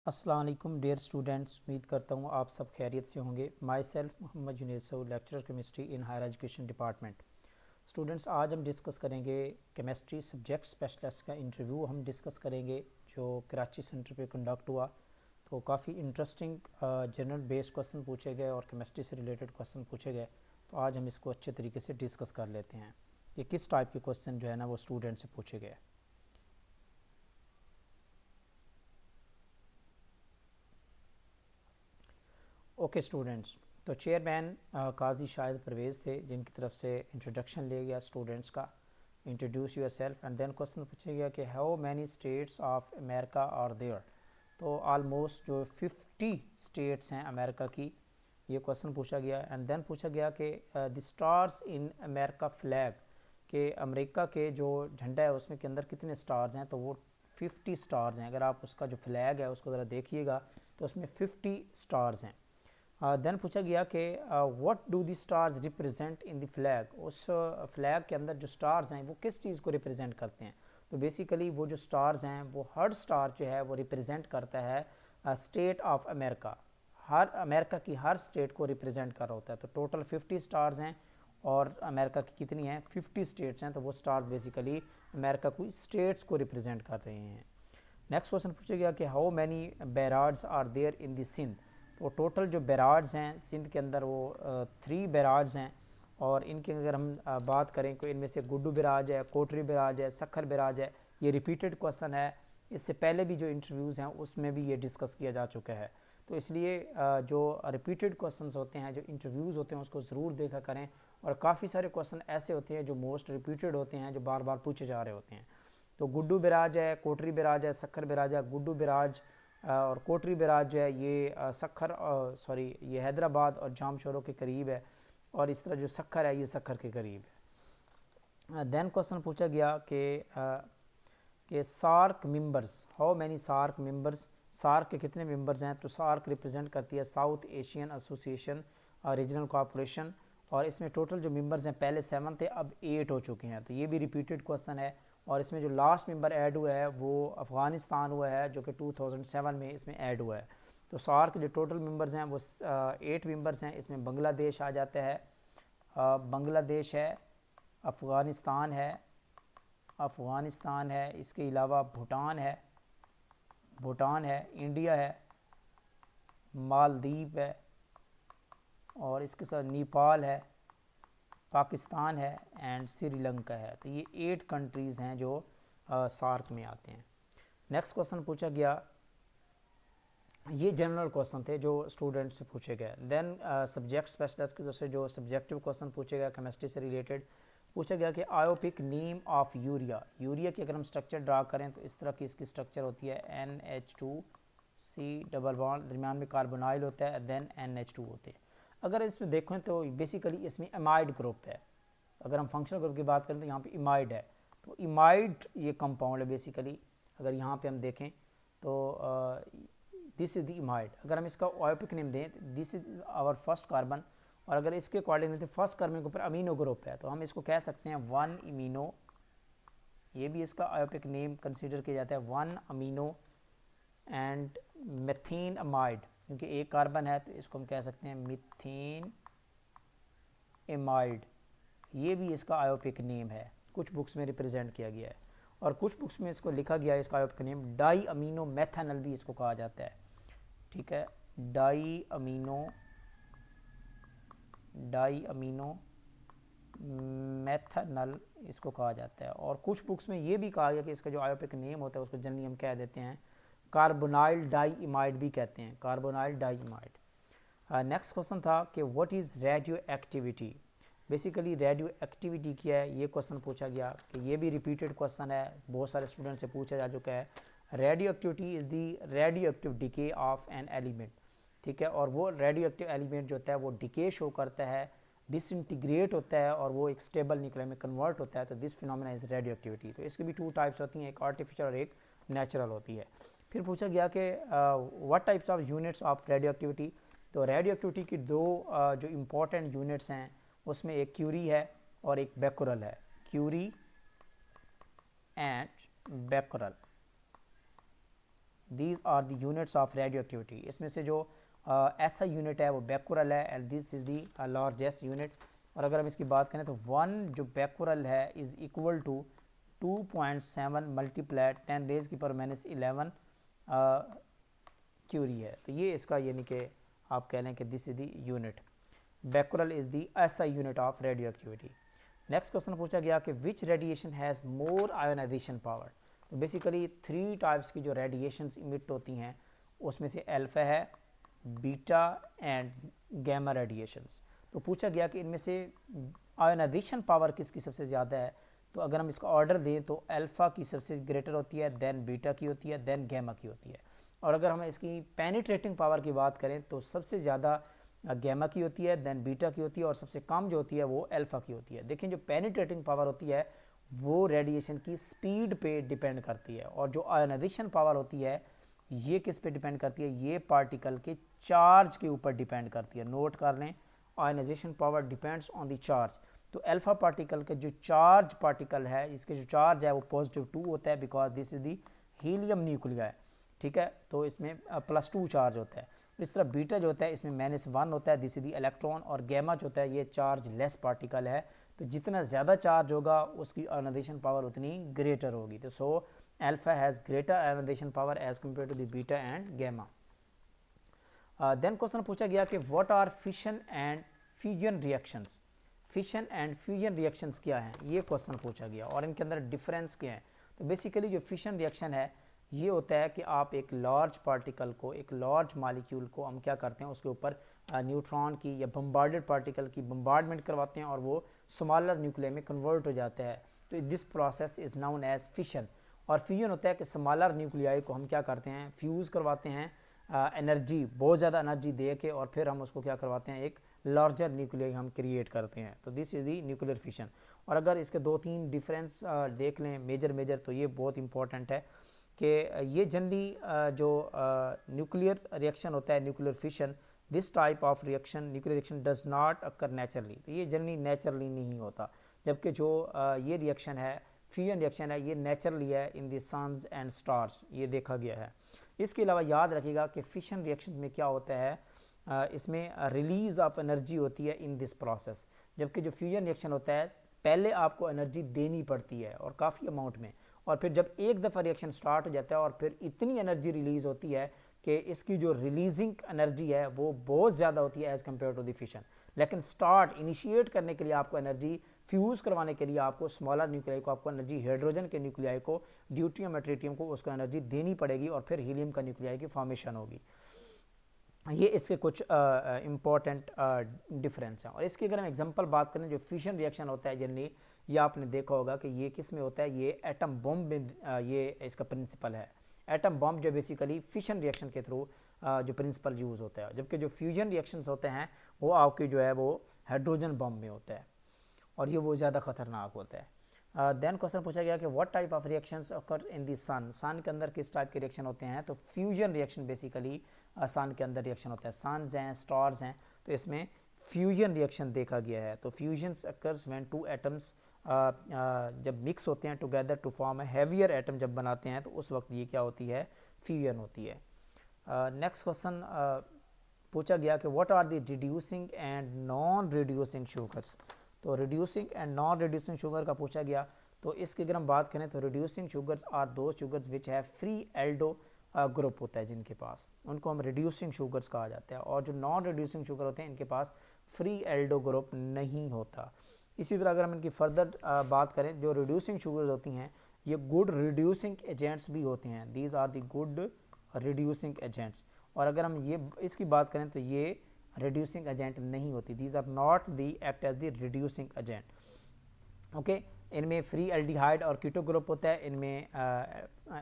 अस्सलाम वालेकुम dear students, उम्मीद करता हूँ आप सब खैरियत से होंगे। Myself Mohammad Junaid Saud, lecturer chemistry in higher education department. Students, आज हम डिस्कस करेंगे केमिस्ट्री सब्जेक्ट स्पेशलिस्ट का इंटरव्यू हम डिस्कस करेंगे जो कराची सेंटर पे कंडक्ट हुआ। तो काफ़ी इंटरेस्टिंग जनरल बेस्ड क्वेश्चन पूछे गए और केमिस्ट्री से रिलेटेड क्वेश्चन पूछे गए। तो आज हम इसको अच्छे तरीके से डिस्कस कर लेते हैं कि किस टाइप के क्वेश्चन जो है ना वो स्टूडेंट से पूछे गए। ओके स्टूडेंट्स, तो चेयरमैन काजी शाहिद परवेज़ थे जिनकी तरफ से इंट्रोडक्शन लिया गया स्टूडेंट्स का। Introduce yourself and then question पूछा गया कि how many states of America are there. तो आलमोस्ट जो 50 स्टेट्स हैं अमेरिका की, ये क्वेश्चन पूछा गया। एंड देन पूछा गया कि the stars in America flag, के अमेरिका के जो झंडा है उसमें के अंदर कितने स्टार्स हैं। तो वो 50 स्टार्स हैं। अगर आप उसका जो फ्लैग है उसको ज़रा देखिएगा तो उसमें 50 स्टार्स हैं। देन पूछा गया कि what do the stars represent in the flag. उस फ्लैग के अंदर जो स्टार्स हैं वो किस चीज़ को रिप्रेजेंट करते हैं। तो बेसिकली वो जो स्टार्स हैं वो हर स्टार जो है वो रिप्रेजेंट करता है state of America. Her America की हर स्टेट को रिप्रेजेंट कर रहा होता है। तो टोटल 50 स्टार्स हैं और अमेरिका की कितनी हैं, 50 स्टेट्स हैं। तो वो स्टार बेसिकली अमेरिका की स्टेट्स को रिप्रेजेंट कर रहे हैं। नेक्स्ट क्वेश्चन पूछा गया कि how many barrages are there in the Sindh. तो टोटल जो बैराड्स हैं सिंध के अंदर वो 3 बैराड्स हैं। और इनकी अगर हम बात करें तो इनमें से गुड्डू बैराज है, कोटरी बैराज है, सखर बैराज है। ये रिपीटेड क्वेश्चन है, इससे पहले भी जो इंटरव्यूज़ हैं उसमें भी ये डिस्कस किया जा चुका है। तो इसलिए जो रिपीटेड क्वेश्चंस होते हैं, जो इंटरव्यूज़ होते हैं, उसको ज़रूर देखा करें। और काफ़ी सारे क्वेश्चन ऐसे होते हैं जो मोस्ट रिपीटेड होते हैं, जो बार बार पूछे जा रहे होते हैं। तो गुड्डू बैराज है, कोटरी बैराज है, सखर बैराज है। गुड्डू बैराज और कोटरी बैराज जो है ये सखर सॉरी ये हैदराबाद और जामशोरो के करीब है। और इस तरह जो सखर है ये सखर के करीब है। देन क्वेश्चन पूछा गया कि SAARC members, how many SAARC members. SAARC के कितने मेंबर्स हैं। तो सार्क रिप्रेजेंट करती है South Asian association regional corporation. और इसमें टोटल जो मेंबर्स हैं पहले 7 थे, अब 8 हो चुके हैं। तो ये भी रिपीटेड क्वेश्चन है। और इसमें जो लास्ट मेंबर ऐड हुआ है वो अफ़गानिस्तान हुआ है, जो कि 2007 में इसमें ऐड हुआ है। तो सार्क जो टोटल मेंबर्स हैं वो 8 मेंबर्स हैं। इसमें बांग्लादेश आ जाता है, बांग्लादेश है, अफ़गानिस्तान है, इसके अलावा भूटान है, इंडिया है, मालदीव है, और इसके साथ नेपाल है, पाकिस्तान है एंड श्रीलंका है। तो ये 8 कंट्रीज़ हैं जो सार्क में आते हैं। नेक्स्ट क्वेश्चन पूछा गया, ये जनरल क्वेश्चन थे जो स्टूडेंट से पूछे गए। देन सब्जेक्ट स्पेशलिस्ट की तरफ से जो सब्जेक्टिव क्वेश्चन पूछे गए केमिस्ट्री से रिलेटेड, पूछा गया कि आयोपिक नेम ऑफ यूरिया। यूरिया की अगर हम स्ट्रक्चर ड्रा करें तो इस तरह की इसकी स्ट्रक्चर होती है, NH2C डबल बॉन्ड, दरमियान में कार्बोनाइल होता है, देन NH2 होते हैं। अगर इसमें देखें तो बेसिकली इसमें इमाइड ग्रुप है। अगर हम फंक्शनल ग्रुप की बात करें तो यहाँ पे इमाइड है। तो इमाइड ये कंपाउंड है बेसिकली। अगर यहाँ पे हम देखें तो दिस इज़ द इमाइड। अगर हम इसका आयोपिक नेम दें, this is our first carbon. और अगर इसके अकॉर्डिंग दें फर्स्ट कार्बन के ऊपर अमीनो ग्रुप है तो हम इसको कह सकते हैं 1 इमीनो। ये भी इसका आयोपिक नेम कंसीडर किया जाता है 1 अमीनो एंड मेथेन अमाइड, क्योंकि एक कार्बन है तो इसको हम कह सकते हैं मीथेन एमाइड। ये भी इसका आयोपिक नेम है, कुछ बुक्स में रिप्रेजेंट किया गया है। और कुछ बुक्स में इसको लिखा गया है, इसका आयोपिक नेम डाई अमीनो मैथनल भी इसको कहा जाता है। ठीक है, डाई अमीनो मैथनल इसको कहा जाता है। और कुछ बुक्स में ये भी कहा गया कि इसका जो आयोपिक नेम होता है उसको जनरली हम कह देते हैं कार्बोनाइल डाई इमाइड भी कहते हैं, कार्बोनाइल डाई इमाइड। नेक्स्ट क्वेश्चन था कि what is radio activity. Basically radio activity क्या है, ये क्वेश्चन पूछा गया। कि ये भी रिपीटेड क्वेश्चन है, बहुत सारे स्टूडेंट से पूछा जा चुका है। Radio activity is the radio active decay of an element. ठीक है, और वो रेडियो एक्टिव एलिमेंट जो होता है वो डिके शो करता है, डिसइंटीग्रेट होता है और वो एक स्टेबल न्यूक्लियर में कन्वर्ट होता है। तो this phenomena is radio activity. तो इसकी भी 2 टाइप्स होती हैं, एक आर्टिफिशियल और एक नेचुरल होती है। फिर पूछा गया कि what types of units of radio activity. तो रेडियो एक्टिविटी की 2 जो इम्पोर्टेंट यूनिट्स हैं उसमें एक क्यूरी है और एक बेकुरल है। Curie and becquerel, these are the units of radioactivity. इसमें से जो ऐसा यूनिट है वो बैकुरल है and this is the largest unit. और अगर हम इसकी बात करें तो 1 जो बैकुरल है is equal to 2.7 multiply 10 raise की पर माइनस 11 क्यूरी है। तो ये इसका यानी कि आप कह लें कि this is the unit, becquerel is the ऐसा unit of radioactivity. Next question पूछा गया कि which radiation has more ionisation power. तो बेसिकली 3 टाइप्स की जो रेडिएशंस इमिट होती हैं उसमें से अल्फा है, बीटा एंड गैमा रेडिएशंस। तो पूछा गया कि इनमें से आयोनाइजेशन पावर किसकी सबसे ज़्यादा है। तो अगर हम इसका ऑर्डर दें तो अल्फ़ा की सबसे ग्रेटर होती है, देन बीटा की होती है, देन गैमा की होती है। और अगर हम इसकी पेनिट्रेटिंग पावर की बात करें तो सबसे ज़्यादा गैमा की होती है, देन बीटा की होती है, और सबसे कम जो होती है वो अल्फ़ा की होती है। देखिए जो पेनिट्रेटिंग पावर होती है वो रेडिएशन की स्पीड पे डिपेंड करती है, और जो आयोनाइजेशन पावर होती है ये किस पे डिपेंड करती है, ये पार्टिकल के चार्ज के ऊपर डिपेंड करती है। नोट कर लें, ionization power depends on the charge. तो अल्फा पार्टिकल के जो चार्ज पार्टिकल है इसके जो चार्ज है वो +2 होता है because this is the helium nuclei, ठीक है। तो इसमें +2 चार्ज होता है। इस तरह बीटा जो होता है इसमें -1 होता है, दिस इज दी इलेक्ट्रॉन। और गैमा जो होता है ये चार्ज लेस पार्टिकल है, तो जितना ज़्यादा चार्ज होगा उसकी आयोनाइजेशन पावर उतनी ग्रेटर होगी। तो so alpha has greater ionization power as compared to the beta and gamma. Then question पूछा गया कि what are fission and fusion reactions. Fission and fusion reactions क्या हैं, ये क्वेश्चन पूछा गया, और इनके अंदर डिफरेंस क्या है। तो बेसिकली जो फिशन रिएक्शन है ये होता है कि आप एक लार्ज पार्टिकल को, एक लार्ज मालिक्यूल को हम क्या करते हैं उसके ऊपर न्यूट्रॉन की या बम्बार्डेड पार्टिकल की बम्बार्डमेंट करवाते हैं और वो स्मॉलर न्यूक्लियर में कन्वर्ट हो जाता है। तो this process is known as fission. और फ्यूजन होता है कि स्मॉलर न्यूक्लियाई को हम क्या करते हैं, फ्यूज़ करवाते हैं एनर्जी, बहुत ज़्यादा एनर्जी दे के, और फिर हम उसको क्या करवाते हैं, एक लार्जर न्यूक्लियाई हम क्रिएट करते हैं। तो this is the nuclear fission. और अगर इसके 2-3 डिफरेंस देख लें मेजर तो ये बहुत इंपॉर्टेंट है कि ये जनरली जो न्यूक्लियर रिएक्शन होता है, nuclear fission, this type of reaction, nuclear reaction does not occur naturally. तो ये जनरली नेचुरली नहीं होता, जबकि जो ये रिएक्शन है, फ्यूजन रिएक्शन है, ये नेचुरली है in the suns and stars, ये देखा गया है। इसके अलावा याद रखिएगा कि फिशन रिएक्शन में क्या होता है, इसमें रिलीज़ ऑफ एनर्जी होती है इन दिस प्रोसेस, जबकि जो फ्यूजन रिएक्शन होता है पहले आपको एनर्जी देनी पड़ती है और काफ़ी अमाउंट में, और फिर जब एक दफ़ा रिएक्शन स्टार्ट हो जाता है और फिर इतनी एनर्जी रिलीज़ होती है कि इसकी जो रिलीजिंग एनर्जी है वो बहुत ज़्यादा होती है as compared to the fission. लेकिन स्टार्ट इनिशिएट करने के लिए आपको एनर्जी, फ्यूज़ करवाने के लिए आपको स्मॉलर न्यूक्लियाई को, आपको एनर्जी हाइड्रोजन के न्यूक्लियाई को, ड्यूटियम और ट्रिटियम को उसको एनर्जी देनी पड़ेगी, और फिर हीलियम का न्यूक्लियाई की फॉर्मेशन होगी। ये इसके कुछ इम्पॉर्टेंट डिफरेंस हैं। और इसकी अगर हम एग्जांपल बात करें, जो फ्यूजन रिएक्शन होता है जनरली, ये आपने देखा होगा कि ये किस में होता है, ये एटम बॉम्ब में ये इसका प्रिंसिपल है। एटम बॉम्ब जो बेसिकली फिशन रिएक्शन के थ्रू जो प्रिंसिपल यूज़ होता है, जबकि जो फ्यूजन रिएक्शंस होते हैं वो आपकी जो है वो हाइड्रोजन बॉम्ब में होता है, और ये वो ज़्यादा ख़तरनाक होता है। देन क्वेश्चन पूछा गया कि व्हाट टाइप ऑफ रिएक्शंस अकर इन दी सन। सन के अंदर किस टाइप के रिएक्शन होते हैं। तो फ्यूजन रिएक्शन बेसिकली सन के अंदर रिएक्शन होता है, सन्स हैं, स्टार्स हैं, तो इसमें फ्यूजन रिएक्शन देखा गया है। तो फ्यूजन्स अकर्स व्हेन 2 एटम्स जब मिक्स होते हैं together to form a heavier atom जब बनाते हैं, तो उस वक्त ये क्या होती है, फ्यूजन होती है। नेक्स्ट क्वेश्चन पूछा गया कि what are the reducing and non reducing sugars. तो reducing and non reducing sugar का पूछा गया। तो इसकी अगर हम बात करें तो रिड्यूसिंग शुगर्स आर दो शुगर्स विच है फ्री एल्डो ग्रुप होता है जिनके पास, उनको हम रिड्यूसिंग शुगर्स कहा जाता है। और जो नॉन रिड्यूसिंग शुगर होते हैं इनके पास फ्री एल्डो ग्रुप नहीं होता। इसी तरह अगर हम इनकी फर्दर बात करें, जो रिड्यूसिंग शुगर्स होती हैं ये गुड रिड्यूसिंग एजेंट्स भी होते हैं, these are the good reducing agents. और अगर हम ये इसकी बात करें तो ये रिड्यूसिंग एजेंट नहीं होती, these are not the act as the reducing agent. Okay, इनमें फ्री एल्डिहाइड और कीटो ग्रुप होता है, इनमें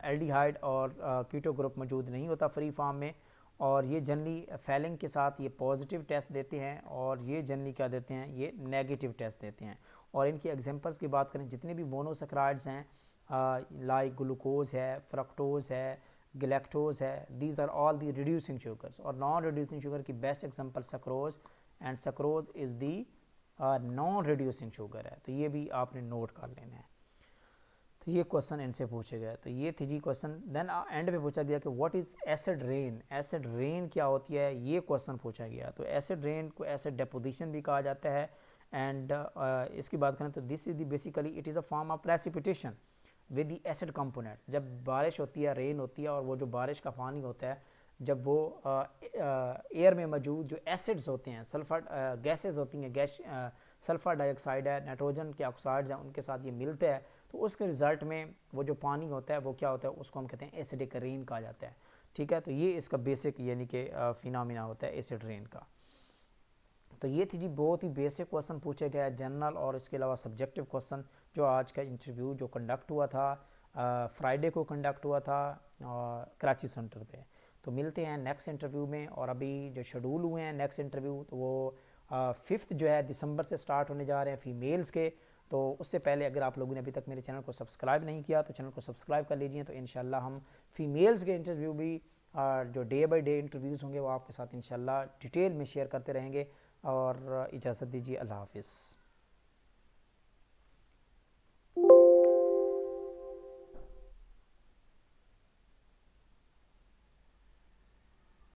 एल्डिहाइड और कीटो ग्रुप मौजूद नहीं होता फ्री फॉर्म में। और ये जनरली फैलिंग के साथ ये पॉजिटिव टेस्ट देते हैं, और ये जनरली क्या देते हैं, ये नेगेटिव टेस्ट देते हैं। और इनकी एग्जांपल्स की बात करें, जितने भी मोनोसैकराइड्स हैं लाइक ग्लूकोज है, फ्रक्टोज है, गैलेक्टोज है, these are all the reducing sugars. और नॉन रिड्यूसिंग शुगर की best example sucrose, and sucrose is the non reducing sugar है। तो ये भी आपने नोट कर लेना है। तो ये क्वेश्चन इनसे पूछे गए। तो ये थी जी क्वेश्चन। देन एंड पे पूछा गया कि what is acid rain, acid rain क्या होती है, ये क्वेश्चन पूछा गया। तो एसिड रेन को एसिड डेपोजिशन भी कहा जाता है। एंड इसकी बात करें तो this is the basically it is a form of precipitation with the acid component. जब बारिश होती है, रेन होती है, और वो जो बारिश का पानी होता है, जब वो एयर में मौजूद जो एसिड्स होते हैं, सल्फर गैसेज होती हैं, गैस सल्फ़र डाइऑक्साइड है, नाइट्रोजन के ऑक्साइड्स हैं, उनके साथ ये मिलते हैं, तो उसके रिज़ल्ट में वो जो पानी होता है वो क्या होता है, उसको हम कहते हैं एसिडिक रेन कहा जाता है। ठीक है, तो ये इसका बेसिक यानी कि फिनोमिना होता है एसिड रेन का। तो ये थी जी बहुत ही बेसिक क्वेश्चन पूछे गए जनरल और इसके अलावा सब्जेक्टिव क्वेश्चन जो आज का इंटरव्यू जो कंडक्ट हुआ था, फ्राइडे को कंडक्ट हुआ था कराची सेंटर पे। तो मिलते हैं नेक्स्ट इंटरव्यू में। और अभी जो शेड्यूल हुए हैं नेक्स्ट इंटरव्यू, तो वो 5 जो है दिसंबर से स्टार्ट होने जा रहे हैं फीमेल्स के। तो उससे पहले अगर आप लोगों ने अभी तक मेरे चैनल को सब्सक्राइब नहीं किया तो चैनल को सब्सक्राइब कर लीजिए। तो इंशाल्लाह हम फीमेल्स के इंटरव्यू भी जो डे बाय डे इंटरव्यूज़ होंगे वो आपके साथ इंशाल्लाह डिटेल में शेयर करते रहेंगे। और इजाज़त दीजिए, अल्लाह हाफ़िज़।